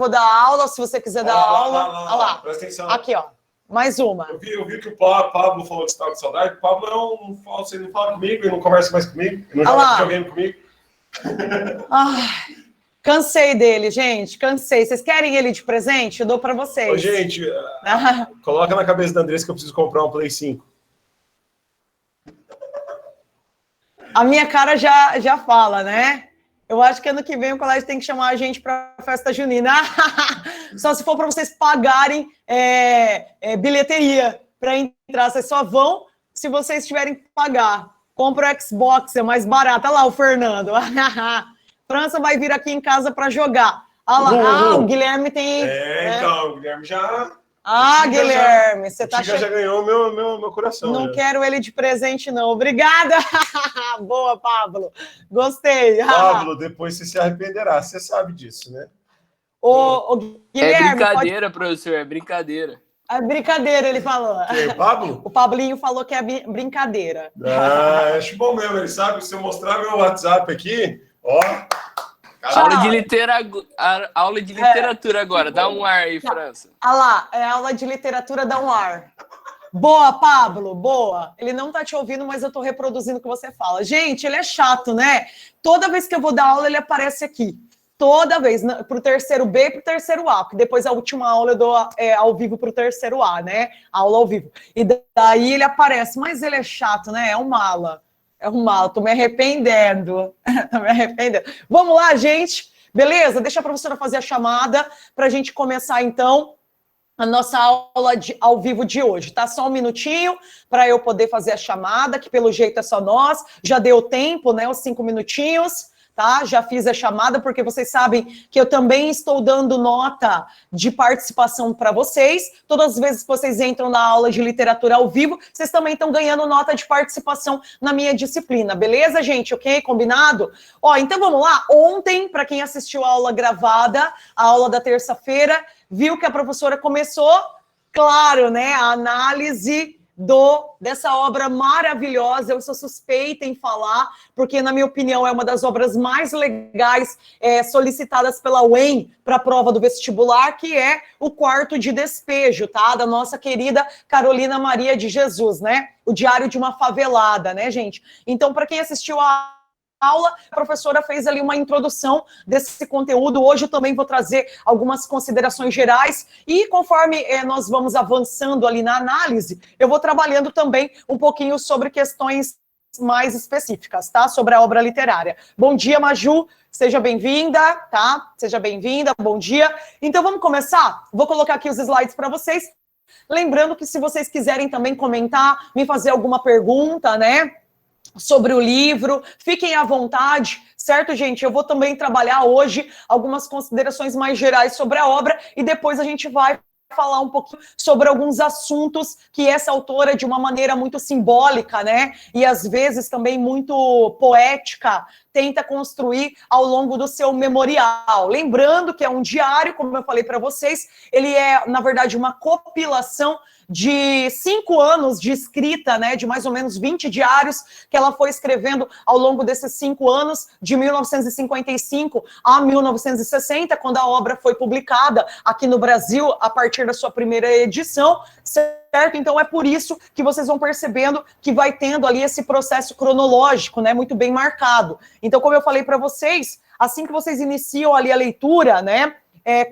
vou dar aula, se você quiser dar aula. Olha lá. Presta atenção. Aqui, ó. Mais uma. Eu vi que o Pablo falou que você estava com saudade. O Pablo não fala comigo, ele não conversa mais comigo, ele não joga videogame comigo. Cansei dele, gente, cansei. Vocês querem ele de presente? Eu dou para vocês. Ô, gente, coloca na cabeça da Andressa que eu preciso comprar um Play 5. A minha cara já fala, né? Eu acho que ano que vem o colégio tem que chamar a gente para a festa junina. Só se for para vocês pagarem bilheteria para entrar. Vocês só vão se vocês tiverem que pagar. Compra o Xbox, é mais barato. Olha lá o Fernando. França vai vir aqui em casa para jogar. Olha lá, o Guilherme tem... Então, o Guilherme já... Guilherme, você tá... já ganhou meu coração. Não quero ele de presente, não. Obrigada. Boa, Pablo. Gostei. Pablo, depois você se arrependerá. Você sabe disso, né? Ô, Guilherme... É brincadeira, professor, é brincadeira. É brincadeira, ele falou. Quem, o Pablo? O Pablinho falou que é brincadeira. Acho bom mesmo. Ele sabe, se eu mostrar meu WhatsApp aqui, ó... Aula de literatura agora. Dá um ar aí, França. Olha lá, é aula de literatura, dá um ar. Boa, Pablo, boa. Ele não tá te ouvindo, mas eu tô reproduzindo o que você fala. Gente, ele é chato, né? Toda vez que eu vou dar aula, ele aparece aqui. Toda vez, pro terceiro B e pro terceiro A, porque depois a última aula eu dou ao vivo pro terceiro A, né? Aula ao vivo. E daí ele aparece, mas ele é chato, né? É um mala. Tô me arrependendo. Vamos lá, gente. Beleza? Deixa a professora fazer a chamada para a gente começar, então, a nossa aula ao vivo de hoje. Tá? Só um minutinho para eu poder fazer a chamada, que pelo jeito é só nós. Já deu tempo, né? Os 5 minutinhos. Tá? Já fiz a chamada, porque vocês sabem que eu também estou dando nota de participação para vocês. Todas as vezes que vocês entram na aula de literatura ao vivo, vocês também estão ganhando nota de participação na minha disciplina, beleza, gente? Ok? Combinado? Ó, então vamos lá. Ontem, para quem assistiu a aula gravada, a aula da terça-feira, viu que a professora começou, claro, né, a análise dessa obra maravilhosa. Eu sou suspeita em falar, porque, na minha opinião, é uma das obras mais legais solicitadas pela UEM para a prova do vestibular, que é o Quarto de Despejo, tá? Da nossa querida Carolina Maria de Jesus, né? O Diário de uma Favelada, né, gente? Então, para quem assistiu a aula, a professora fez ali uma introdução desse conteúdo. Hoje eu também vou trazer algumas considerações gerais e conforme nós vamos avançando ali na análise, eu vou trabalhando também um pouquinho sobre questões mais específicas, tá? Sobre a obra literária. Bom dia, Maju, seja bem-vinda, tá? Seja bem-vinda, bom dia. Então vamos começar? Vou colocar aqui os slides para vocês. Lembrando que se vocês quiserem também comentar, me fazer alguma pergunta, né? Sobre o livro, fiquem à vontade, certo, gente? Eu vou também trabalhar hoje algumas considerações mais gerais sobre a obra e depois a gente vai falar um pouquinho sobre alguns assuntos que essa autora, de uma maneira muito simbólica, né, e às vezes também muito poética, tenta construir ao longo do seu memorial. Lembrando que é um diário, como eu falei para vocês, ele é, na verdade, uma compilação de 5 anos de escrita, né, de mais ou menos 20 diários que ela foi escrevendo ao longo desses 5 anos, de 1955 a 1960, quando a obra foi publicada aqui no Brasil, a partir da sua primeira edição, certo? Então é por isso que vocês vão percebendo que vai tendo ali esse processo cronológico, né, muito bem marcado. Então, como eu falei para vocês, assim que vocês iniciam ali a leitura, né,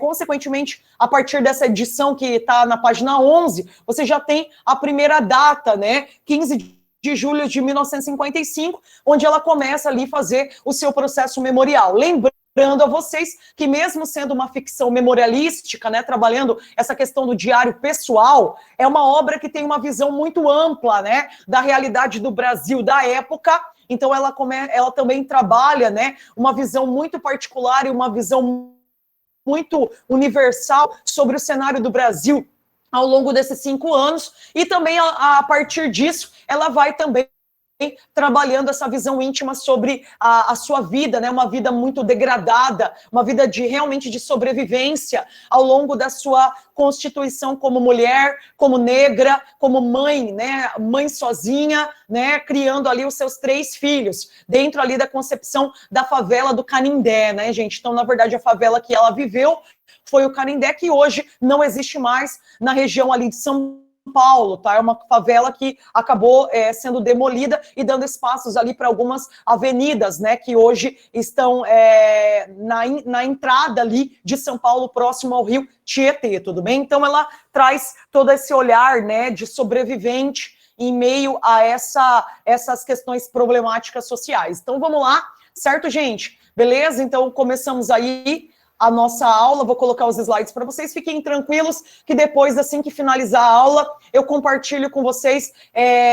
consequentemente, a partir dessa edição que está na página 11, você já tem a primeira data, né, 15 de julho de 1955, onde ela começa ali a fazer o seu processo memorial. Lembrando a vocês que mesmo sendo uma ficção memorialística, né, trabalhando essa questão do diário pessoal, é uma obra que tem uma visão muito ampla, né, da realidade do Brasil da época. Então ela também trabalha, né, uma visão muito particular e uma visão muito universal sobre o cenário do Brasil ao longo desses 5 anos, e também a partir disso ela vai também trabalhando essa visão íntima sobre a sua vida, né? Uma vida muito degradada, uma vida realmente de sobrevivência ao longo da sua constituição como mulher, como negra, como mãe, né? Mãe sozinha, né? Criando ali os seus 3 filhos, dentro ali da concepção da favela do Canindé, né, gente? Então, na verdade, a favela que ela viveu foi o Canindé, que hoje não existe mais na região ali de São Paulo, tá? É uma favela que acabou sendo demolida e dando espaços ali para algumas avenidas, né, que hoje estão na entrada ali de São Paulo, próximo ao rio Tietê, tudo bem? Então ela traz todo esse olhar, né, de sobrevivente em meio a essas questões problemáticas sociais. Então vamos lá, certo, gente? Beleza? Então começamos aí a nossa aula, vou colocar os slides para vocês, fiquem tranquilos que depois, assim que finalizar a aula, eu compartilho com vocês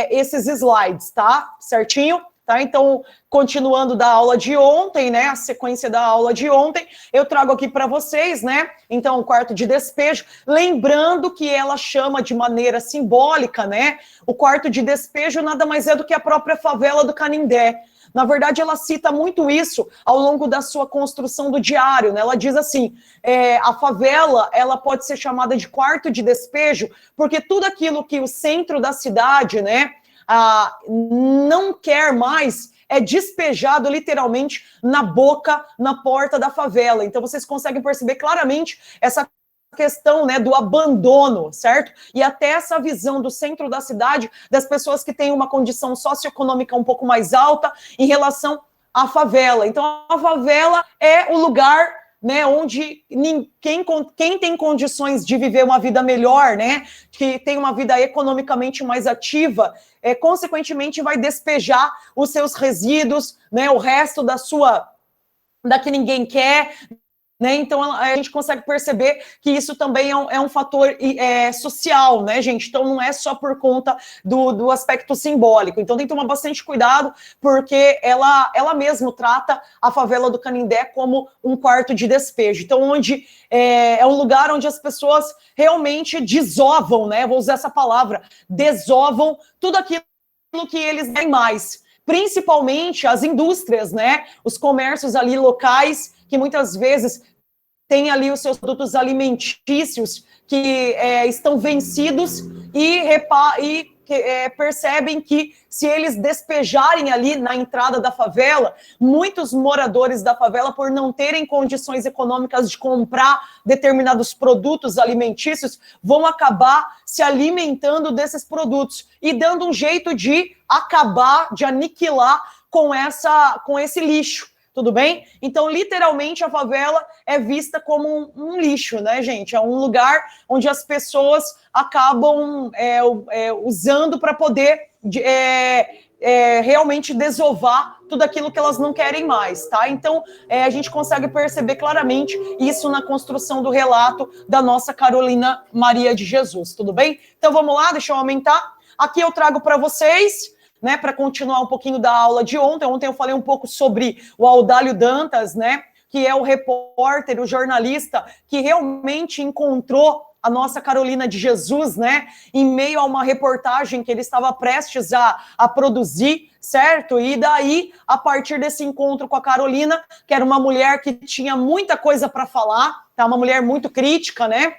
esses slides, tá? Certinho? Tá? Então, continuando da aula de ontem, né, a sequência da aula de ontem, eu trago aqui para vocês, né, então, o quarto de despejo, lembrando que ela chama de maneira simbólica, né, o quarto de despejo nada mais é do que a própria favela do Canindé. Na verdade, ela cita muito isso ao longo da sua construção do diário, né? Ela diz assim, a favela, ela pode ser chamada de quarto de despejo, porque tudo aquilo que o centro da cidade, né, não quer mais é despejado literalmente na boca, na porta da favela. Então, vocês conseguem perceber claramente essa questão, né, do abandono, certo? E até essa visão do centro da cidade, das pessoas que têm uma condição socioeconômica um pouco mais alta em relação à favela. Então, a favela é o lugar, né, onde quem tem condições de viver uma vida melhor, né, que tem uma vida economicamente mais ativa, consequentemente vai despejar os seus resíduos, né, o resto da que ninguém quer, né? Então a gente consegue perceber que isso também é um fator social, né, gente? Então não é só por conta do aspecto simbólico. Então tem que tomar bastante cuidado, porque ela mesma trata a favela do Canindé como um quarto de despejo. Então onde é um lugar onde as pessoas realmente desovam, né? Vou usar essa palavra, desovam tudo aquilo que eles têm mais. Principalmente as indústrias, né? Os comércios ali locais, que muitas vezes têm ali os seus produtos alimentícios que estão vencidos e percebem que se eles despejarem ali na entrada da favela, muitos moradores da favela, por não terem condições econômicas de comprar determinados produtos alimentícios, vão acabar se alimentando desses produtos e dando um jeito de acabar, de aniquilar com esse lixo. Tudo bem? Então, literalmente, a favela é vista como um lixo, né, gente? É um lugar onde as pessoas acabam usando para poder realmente desovar tudo aquilo que elas não querem mais, tá? Então, a gente consegue perceber claramente isso na construção do relato da nossa Carolina Maria de Jesus, tudo bem? Então, vamos lá, deixa eu aumentar. Aqui eu trago para vocês, né, para continuar um pouquinho da aula de ontem. Ontem eu falei um pouco sobre o Audálio Dantas, né, que é o repórter, o jornalista que realmente encontrou a nossa Carolina de Jesus, né, em meio a uma reportagem que ele estava prestes a produzir, certo? E daí, a partir desse encontro com a Carolina, que era uma mulher que tinha muita coisa para falar, tá? Uma mulher muito crítica, né?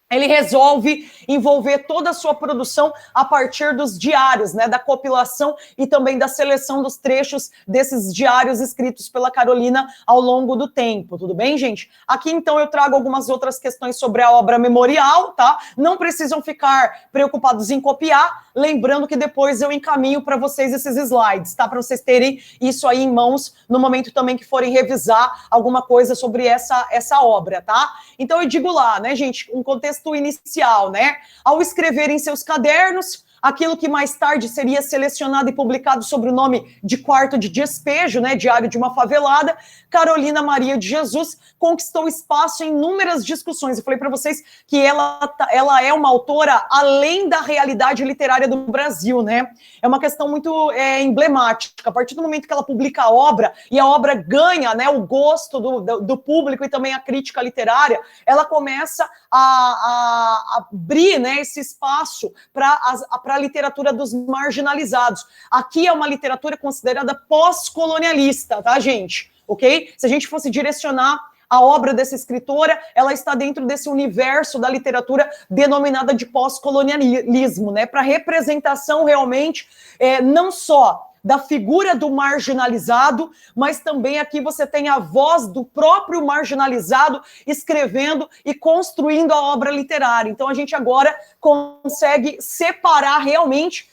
Ele resolve envolver toda a sua produção a partir dos diários, né, da compilação e também da seleção dos trechos desses diários escritos pela Carolina ao longo do tempo, tudo bem, gente? Aqui, então, eu trago algumas outras questões sobre a obra memorial, tá? Não precisam ficar preocupados em copiar, lembrando que depois eu encaminho para vocês esses slides, tá? Para vocês terem isso aí em mãos no momento também que forem revisar alguma coisa sobre essa obra, tá? Então, eu digo lá, né, gente, um contexto inicial, né? Ao escrever em seus cadernos aquilo que mais tarde seria selecionado e publicado sob o nome de Quarto de Despejo, né, Diário de uma Favelada, Carolina Maria de Jesus conquistou espaço em inúmeras discussões. Eu falei para vocês que ela é uma autora além da realidade literária do Brasil, né? É uma questão muito emblemática. A partir do momento que ela publica a obra, e a obra ganha, né, o gosto do público e também a crítica literária, ela começa a abrir, né, esse espaço para a literatura dos marginalizados. Aqui é uma literatura considerada pós-colonialista, tá, gente? Ok? Se a gente fosse direcionar a obra dessa escritora, ela está dentro desse universo da literatura denominada de pós-colonialismo, né? Para representação realmente, não só da figura do marginalizado, mas também aqui você tem a voz do próprio marginalizado escrevendo e construindo a obra literária. Então a gente agora consegue separar realmente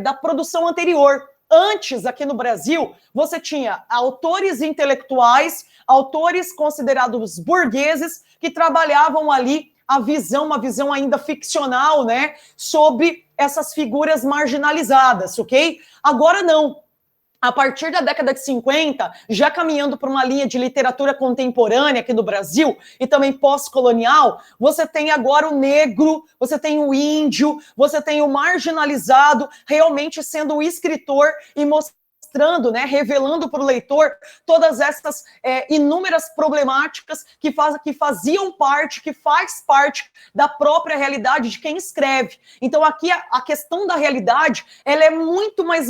da produção anterior. Antes, aqui no Brasil, você tinha autores intelectuais, autores considerados burgueses, que trabalhavam ali uma visão ainda ficcional, né, sobre essas figuras marginalizadas, ok? Agora não. A partir da década de 50, já caminhando para uma linha de literatura contemporânea aqui no Brasil e também pós-colonial, você tem agora o negro, você tem o índio, você tem o marginalizado realmente sendo o escritor e mostrando, né, revelando para o leitor todas essas inúmeras problemáticas que faziam parte, que faz parte da própria realidade de quem escreve. Então aqui a questão da realidade, ela é muito mais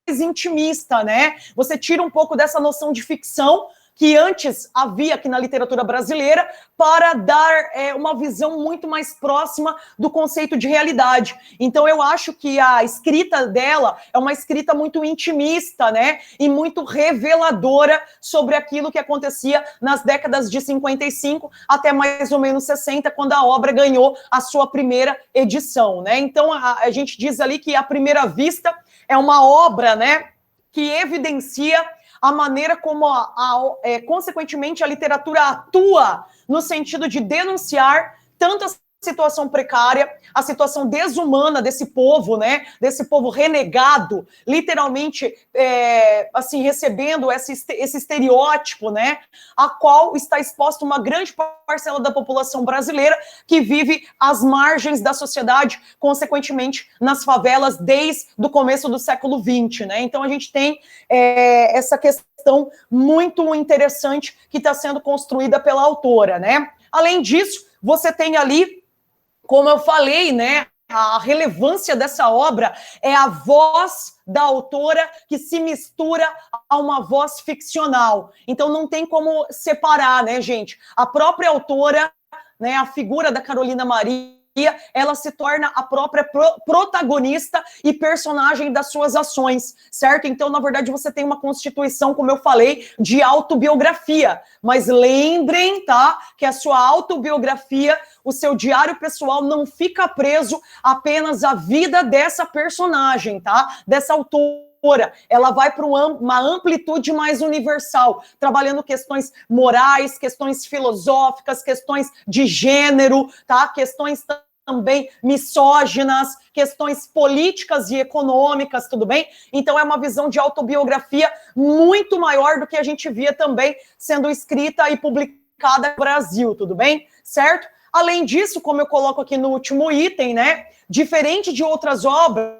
intimista, né? Você tira um pouco dessa noção de ficção que antes havia aqui na literatura brasileira para dar uma visão muito mais próxima do conceito de realidade. Então eu acho que a escrita dela é uma escrita muito intimista, né? E muito reveladora sobre aquilo que acontecia nas décadas de 55 até mais ou menos 60, quando a obra ganhou a sua primeira edição, né? Então a gente diz ali que à primeira vista é uma obra, né, que evidencia a maneira como, consequentemente, a literatura atua no sentido de denunciar tanto a situação precária, a situação desumana desse povo, né, desse povo renegado, literalmente, assim, recebendo esse estereótipo, né, a qual está exposta uma grande parcela da população brasileira que vive às margens da sociedade, consequentemente, nas favelas desde o começo do século XX, né, então a gente tem essa questão muito interessante que está sendo construída pela autora, né. Além disso, você tem ali, como eu falei, né, a relevância dessa obra é a voz da autora que se mistura a uma voz ficcional. Então não tem como separar, né, gente? A própria autora, né, a figura da Carolina Maria, ela se torna a própria protagonista e personagem das suas ações, certo? Então, na verdade, você tem uma constituição, como eu falei, de autobiografia. Mas lembrem, tá, que a sua autobiografia, o seu diário pessoal não fica preso apenas à vida dessa personagem, tá? Dessa autora. Ela vai para uma amplitude mais universal, trabalhando questões morais, questões filosóficas, questões de gênero, tá? Questões também misóginas, questões políticas e econômicas, tudo bem? Então é uma visão de autobiografia muito maior do que a gente via também sendo escrita e publicada no Brasil, tudo bem? Certo? Além disso, como eu coloco aqui no último item, né? Diferente de outras obras,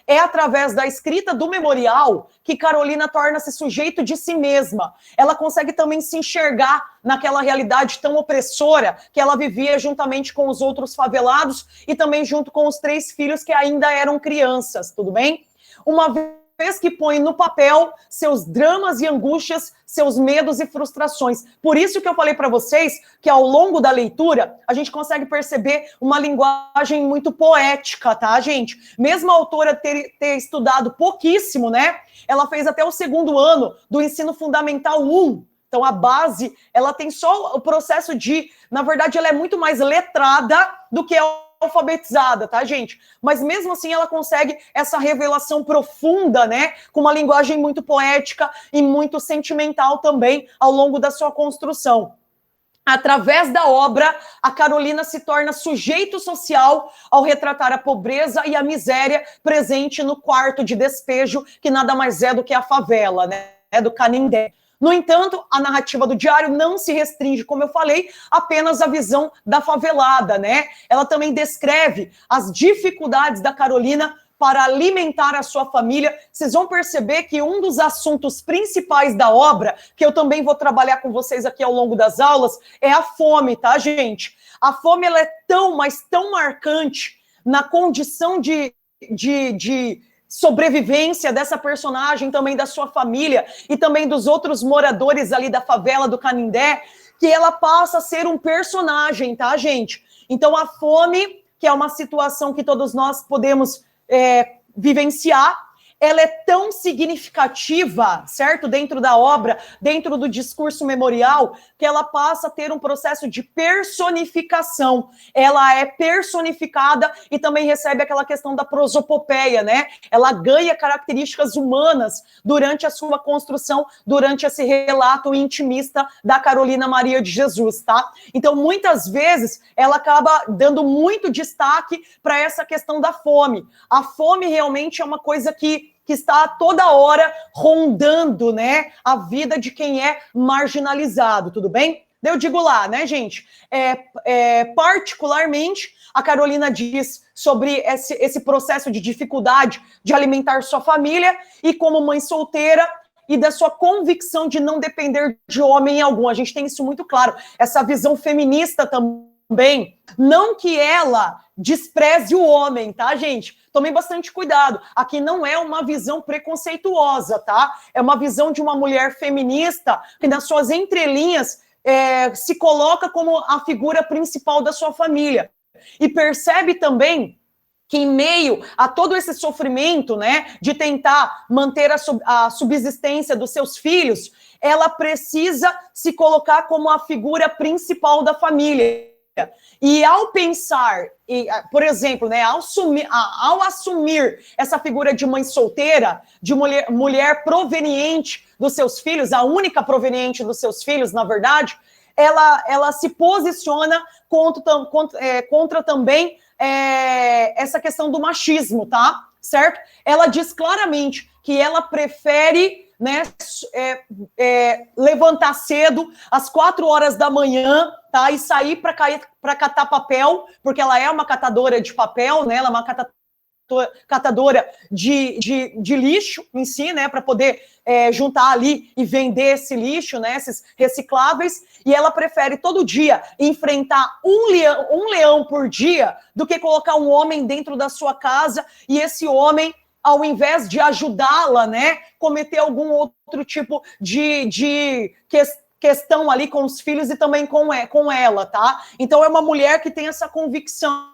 é através da escrita do memorial que Carolina torna-se sujeito de si mesma. Ela consegue também se enxergar naquela realidade tão opressora que ela vivia juntamente com os outros favelados e também junto com os 3 filhos que ainda eram crianças, tudo bem? Uma vez que põe no papel seus dramas e angústias, seus medos e frustrações. Por isso que eu falei para vocês que ao longo da leitura a gente consegue perceber uma linguagem muito poética, tá, gente? Mesmo a autora ter estudado pouquíssimo, né? Ela fez até o 2º ano do ensino fundamental 1. Então a base, ela tem só o processo de, na verdade, ela é muito mais letrada do que alfabetizada, tá, gente? Mas mesmo assim ela consegue essa revelação profunda, né, com uma linguagem muito poética e muito sentimental também ao longo da sua construção. Através da obra, a Carolina se torna sujeito social ao retratar a pobreza e a miséria presente no quarto de despejo, que nada mais é do que a favela, né, do Canindé. No entanto, a narrativa do diário não se restringe, como eu falei, apenas à visão da favelada, né? Ela também descreve as dificuldades da Carolina para alimentar a sua família. Vocês vão perceber que um dos assuntos principais da obra, que eu também vou trabalhar com vocês aqui ao longo das aulas, é a fome, tá, gente? A fome, ela é tão, mas tão marcante na condição de sobrevivência dessa personagem, também da sua família e também dos outros moradores ali da favela do Canindé, que ela passa a ser um personagem, tá, gente? Então, a fome, que é uma situação que todos nós podemos vivenciar, ela é tão significativa, certo? Dentro da obra, dentro do discurso memorial, que ela passa a ter um processo de personificação. Ela é personificada e também recebe aquela questão da prosopopeia, né? Ela ganha características humanas durante a sua construção, durante esse relato intimista da Carolina Maria de Jesus, tá? Então, muitas vezes, ela acaba dando muito destaque para essa questão da fome. A fome realmente é uma coisa que está toda hora rondando, né, a vida de quem é marginalizado, tudo bem? Eu digo lá, né, gente? Particularmente, a Carolina diz sobre esse processo de dificuldade de alimentar sua família e como mãe solteira e da sua convicção de não depender de homem algum. A gente tem isso muito claro, essa visão feminista também. Não que ela despreze o homem, tá, gente? Tomem bastante cuidado. Aqui não é uma visão preconceituosa, tá? É uma visão de uma mulher feminista que nas suas entrelinhas se coloca como a figura principal da sua família. E percebe também que em meio a todo esse sofrimento, né, de tentar manter a subsistência dos seus filhos, ela precisa se colocar como a figura principal da família. E ao pensar, por exemplo, né, ao assumir essa figura de mãe solteira, de mulher proveniente dos seus filhos, a única proveniente dos seus filhos, na verdade, ela se posiciona contra também essa questão do machismo, tá? Certo? Ela diz claramente que ela prefere, né, levantar cedo, às 4 horas da manhã, tá, e sair para catar papel, porque ela é uma catadora de papel, né, ela é uma catadora de lixo em si, né, para poder juntar ali e vender esse lixo, né, esses recicláveis, e ela prefere todo dia enfrentar um leão por dia do que colocar um homem dentro da sua casa e esse homem, ao invés de ajudá-la, né, cometer algum outro tipo de questão ali com os filhos e também com ela, tá? Então é uma mulher que tem essa convicção,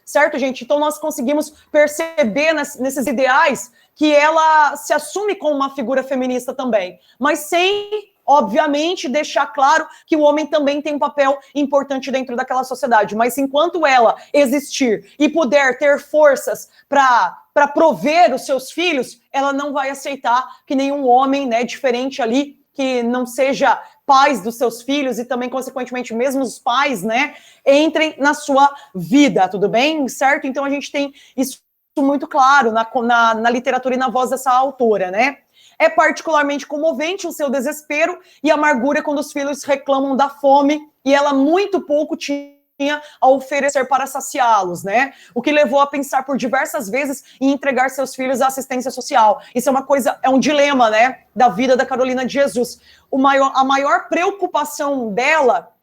certo, gente? Então nós conseguimos perceber nesses ideais que ela se assume como uma figura feminista também, mas sem, obviamente, deixar claro que o homem também tem um papel importante dentro daquela sociedade. Mas enquanto ela existir e puder ter forças para prover os seus filhos, ela não vai aceitar que nenhum homem, né, diferente ali, que não seja pais dos seus filhos e também, consequentemente, mesmo os pais, né, entrem na sua vida, tudo bem? Certo? Então, a gente tem isso muito claro na literatura e na voz dessa autora, né? É particularmente comovente o seu desespero e amargura quando os filhos reclamam da fome e ela muito pouco tinha a oferecer para saciá-los, né? O que levou a pensar por diversas vezes em entregar seus filhos à assistência social. Isso é uma coisa, é um dilema, né, da vida da Carolina de Jesus. A maior preocupação dela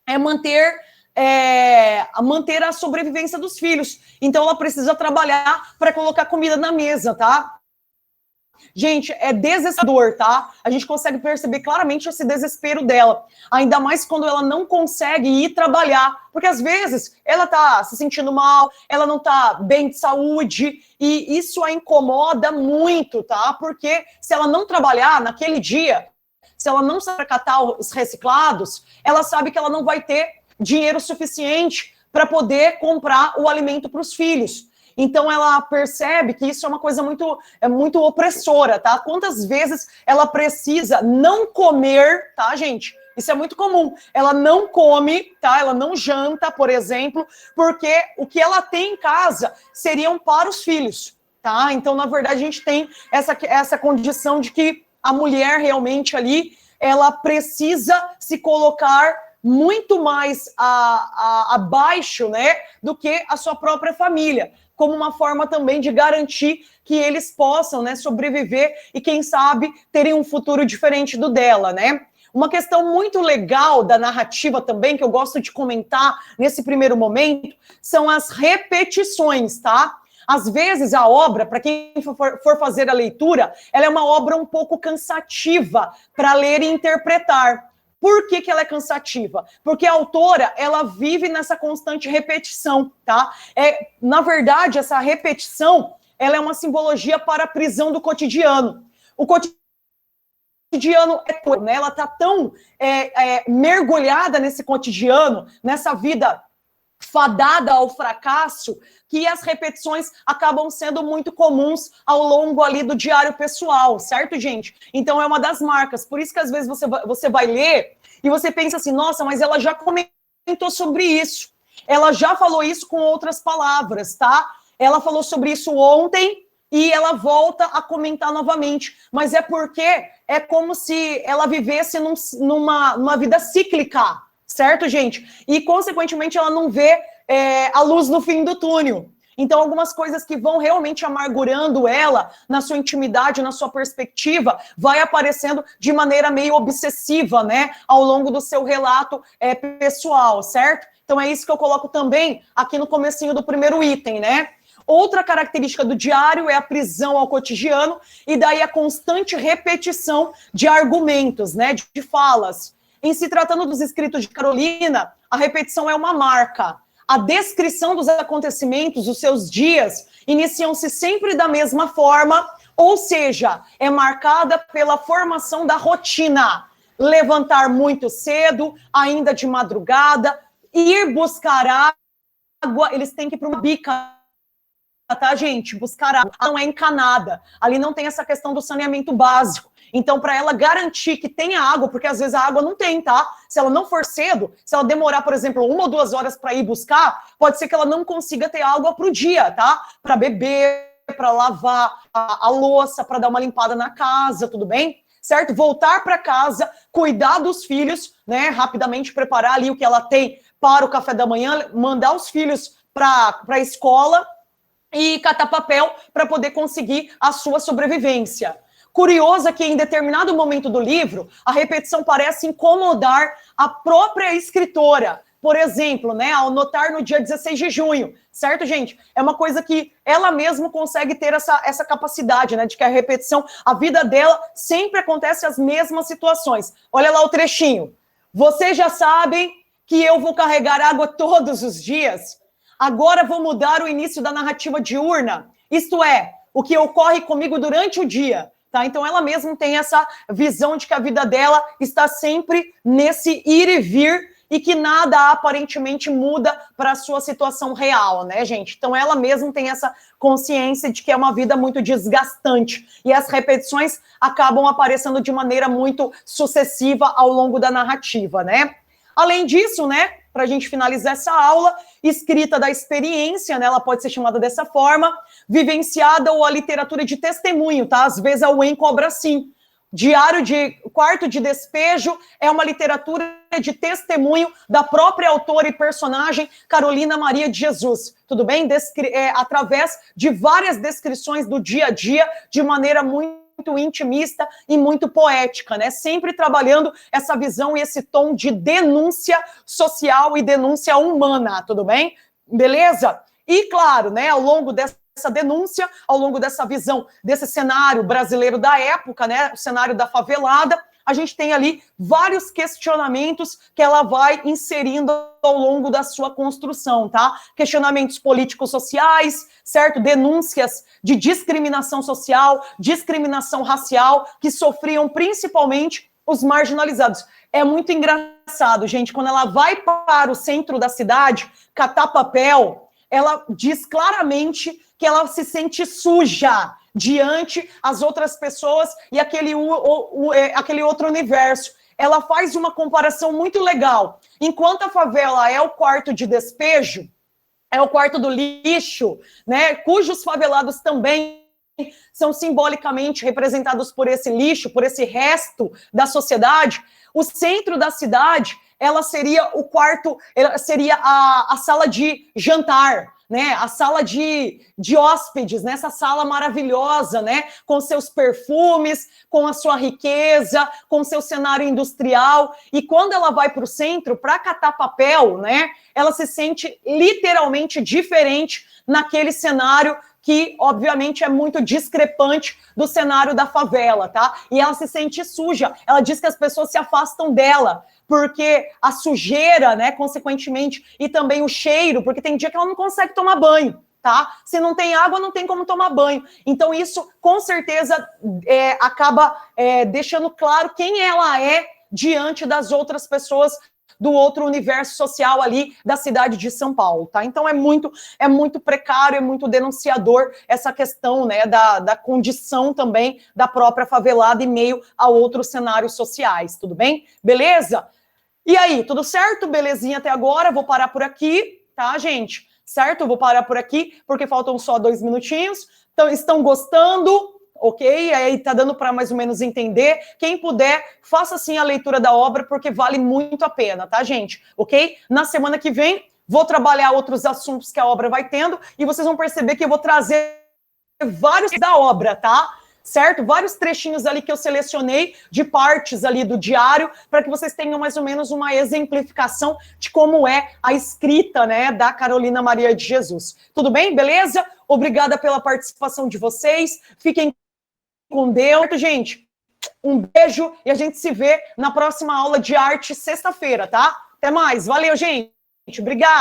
é manter a sobrevivência dos filhos. Então ela precisa trabalhar para colocar comida na mesa, tá? Gente, é desesperador, tá? A gente consegue perceber claramente esse desespero dela. Ainda mais quando ela não consegue ir trabalhar. Porque, às vezes, ela tá se sentindo mal, ela não tá bem de saúde, e isso a incomoda muito, tá? Porque se ela não trabalhar naquele dia, se ela não saber catar os reciclados, ela sabe que ela não vai ter dinheiro suficiente para poder comprar o alimento para os filhos. Então, ela percebe que isso é uma coisa muito opressora, tá? Quantas vezes ela precisa não comer, tá, gente? Isso é muito comum. Ela não come, tá? Ela não janta, por exemplo, porque o que ela tem em casa seriam para os filhos, tá? Então, na verdade, a gente tem essa condição de que a mulher realmente ali, ela precisa se colocar muito mais abaixo, né, do que a sua própria família, como uma forma também de garantir que eles possam, né, sobreviver e, quem sabe, terem um futuro diferente do dela, né? Uma questão muito legal da narrativa também, que eu gosto de comentar nesse primeiro momento, são as repetições, tá? Às vezes a obra, para quem for fazer a leitura, ela é uma obra um pouco cansativa para ler e interpretar. Por que ela é cansativa? Porque a autora, ela vive nessa constante repetição, tá? Na verdade, essa repetição, ela é uma simbologia para a prisão do cotidiano. O cotidiano né? Ela está tão mergulhada nesse cotidiano, nessa vida fadada ao fracasso, que as repetições acabam sendo muito comuns ao longo ali do diário pessoal, certo, gente? Então é uma das marcas. Por isso que às vezes você vai ler e você pensa assim, nossa, mas ela já comentou sobre isso. Ela já falou isso com outras palavras, tá? Ela falou sobre isso ontem e ela volta a comentar novamente. Mas é porque é como se ela vivesse numa vida cíclica, certo, gente? E, consequentemente, ela não vê a luz no fim do túnel. Então, algumas coisas que vão realmente amargurando ela, na sua intimidade, na sua perspectiva, vai aparecendo de maneira meio obsessiva, né? Ao longo do seu relato pessoal, certo? Então, é isso que eu coloco também aqui no comecinho do primeiro item, né? Outra característica do diário é a prisão ao cotidiano e daí a constante repetição de argumentos, né? De falas. Em se tratando dos escritos de Carolina, a repetição é uma marca. A descrição dos acontecimentos, os seus dias, iniciam-se sempre da mesma forma, ou seja, é marcada pela formação da rotina. Levantar muito cedo, ainda de madrugada, ir buscar água, eles têm que ir para uma bica, tá, gente? Buscar água. Não é encanada. Ali não tem essa questão do saneamento básico. Então, para ela garantir que tenha água, porque às vezes a água não tem, tá? Se ela não for cedo, se ela demorar, por exemplo, 1 ou 2 horas para ir buscar, pode ser que ela não consiga ter água para o dia, tá? Para beber, para lavar a louça, para dar uma limpada na casa, tudo bem? Certo? Voltar para casa, cuidar dos filhos, né? Rapidamente preparar ali o que ela tem para o café da manhã, mandar os filhos para a escola e catar papel para poder conseguir a sua sobrevivência. Curioso é que em determinado momento do livro, a repetição parece incomodar a própria escritora. Por exemplo, né, ao notar no dia 16 de junho, certo, gente? É uma coisa que ela mesma consegue ter essa capacidade, né, de que a repetição, a vida dela sempre acontece as mesmas situações. Olha lá o trechinho. Vocês já sabem que eu vou carregar água todos os dias? Agora vou mudar o início da narrativa diurna, isto é, o que ocorre comigo durante o dia. Tá? Então, ela mesma tem essa visão de que a vida dela está sempre nesse ir e vir e que nada aparentemente muda para a sua situação real, né, gente? Então, ela mesma tem essa consciência de que é uma vida muito desgastante e as repetições acabam aparecendo de maneira muito sucessiva ao longo da narrativa, né? Além disso, né, para a gente finalizar essa aula, escrita da experiência, né, ela pode ser chamada dessa forma, vivenciada ou a literatura de testemunho, tá? Às vezes a UEM cobra assim. Diário de Quarto de Despejo é uma literatura de testemunho da própria autora e personagem Carolina Maria de Jesus, tudo bem? Através de várias descrições do dia a dia, de maneira muito intimista e muito poética, né? Sempre trabalhando essa visão e esse tom de denúncia social e denúncia humana, tudo bem? Beleza? E, claro, né, ao longo dessa denúncia, ao longo dessa visão desse cenário brasileiro da época, né, o cenário da favelada, a gente tem ali vários questionamentos que ela vai inserindo ao longo da sua construção, tá? Questionamentos políticos sociais, certo? Denúncias de discriminação social, discriminação racial, que sofriam principalmente os marginalizados. É muito engraçado, gente, quando ela vai para o centro da cidade, catar papel, ela diz claramente que ela se sente suja diante as outras pessoas e aquele outro universo. Ela faz uma comparação muito legal. Enquanto a favela é o quarto de despejo, é o quarto do lixo, né, cujos favelados também são simbolicamente representados por esse lixo, por esse resto da sociedade, o centro da cidade, ela seria o quarto, ela seria a sala de jantar, né, a sala de hóspedes, né, essa sala maravilhosa, né, com seus perfumes, com a sua riqueza, com seu cenário industrial, e quando ela vai para o centro para catar papel, né, ela se sente literalmente diferente naquele cenário que, obviamente, é muito discrepante do cenário da favela, tá? E ela se sente suja, ela diz que as pessoas se afastam dela, porque a sujeira, né, consequentemente, e também o cheiro, porque tem dia que ela não consegue tomar banho, tá? Se não tem água, não tem como tomar banho. Então, isso, com certeza, acaba deixando claro quem ela é diante das outras pessoas do outro universo social ali da cidade de São Paulo, tá? Então, é muito precário, é muito denunciador essa questão, né, da condição também da própria favelada em meio a outros cenários sociais, tudo bem? Beleza? E aí, tudo certo? Belezinha até agora? Vou parar por aqui, tá, gente? Certo? Vou parar por aqui, porque faltam só 2 minutinhos. Então, estão gostando? Ok? Aí tá dando para mais ou menos entender. Quem puder, faça sim a leitura da obra, porque vale muito a pena, tá, gente? Ok? Na semana que vem, vou trabalhar outros assuntos que a obra vai tendo, e vocês vão perceber que eu vou trazer vários da obra, tá? Certo? Vários trechinhos ali que eu selecionei de partes ali do diário, para que vocês tenham mais ou menos uma exemplificação de como é a escrita, né, da Carolina Maria de Jesus. Tudo bem? Beleza? Obrigada pela participação de vocês. Fiquem com Deus, gente. Um beijo e a gente se vê na próxima aula de arte sexta-feira, tá? Até mais. Valeu, gente. Obrigada.